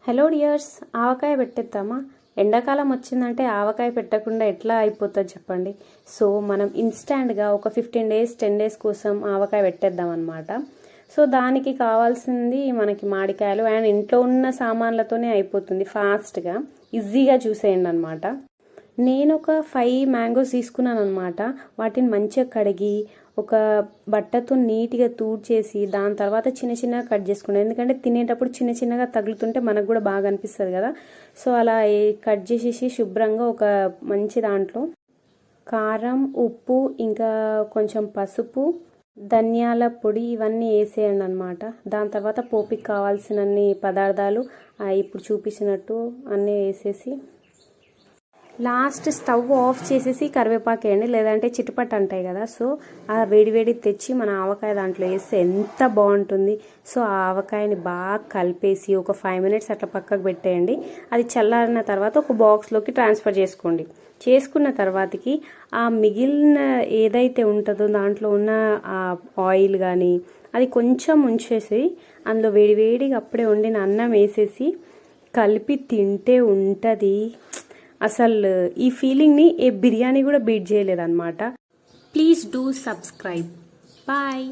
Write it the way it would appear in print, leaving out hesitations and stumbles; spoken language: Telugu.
హలో డియర్స్, ఆవకాయ పెట్టేద్దామా? ఎండాకాలం వచ్చిందంటే ఆవకాయ పెట్టకుండా ఎట్లా అయిపోతుంది చెప్పండి. సో మనం ఇన్స్టాంట్గా ఒక 15 డేస్ 10 డేస్ కోసం ఆవకాయ పెట్టేద్దాం అనమాట. సో దానికి కావాల్సింది మనకి మామిడికాయలు అండ్ ఇంట్లో ఉన్న సామాన్లతోనే అయిపోతుంది, ఫాస్ట్గా ఈజీగా చూసేయండి అనమాట. నేను ఒక 5 మ్యాంగోస్ తీసుకున్నాను అనమాట. వాటిని మంచిగా కడిగి ఒక బట్టతో నీట్గా తూడ్చేసి దాని తర్వాత చిన్న చిన్నగా కట్ చేసుకున్నాను. ఎందుకంటే తినేటప్పుడు చిన్న చిన్నగా తగులుతుంటే మనకు కూడా బాగా అనిపిస్తుంది కదా. సో అలా కట్ చేసేసి శుభ్రంగా ఒక మంచి దాంట్లో కారం, ఉప్పు, ఇంకా కొంచెం పసుపు, ధనియాల పొడి ఇవన్నీ వేసేయండి అనమాట. దాని తర్వాత పోపికి కావాల్సినన్ని పదార్థాలు ఇప్పుడు చూపించినట్టు అన్నీ వేసేసి లాస్ట్ స్టవ్ ఆఫ్ చేసేసి కరివేపాకు వేయండి, లేదంటే చిటపట్ అంటాయి కదా. సో ఆ వేడి తెచ్చి మన ఆవకాయ దాంట్లో వేస్తే ఎంత బాగుంటుంది. సో ఆ ఆవకాయని బాగా కలిపేసి ఒక 5 మినిట్స్ అట్లా పక్కకు పెట్టేయండి. అది చల్లారిన తర్వాత ఒక బాక్స్లోకి ట్రాన్స్ఫర్ చేసుకోండి. చేసుకున్న తర్వాతకి ఆ మిగిలిన ఏదైతే ఉంటుందో దాంట్లో ఉన్న ఆ ఆయిల్ కానీ అది కొంచెం ఉంచేసి అందులో వేడిగా అప్పుడే వండిన అన్నం వేసేసి కలిపి తింటే ఉంటుంది. అసలు ఈ ఫీలింగ్ని ఏ బిర్యానీ కూడా బీట్ చేయలేదన్నమాట. Please do subscribe. బాయ్.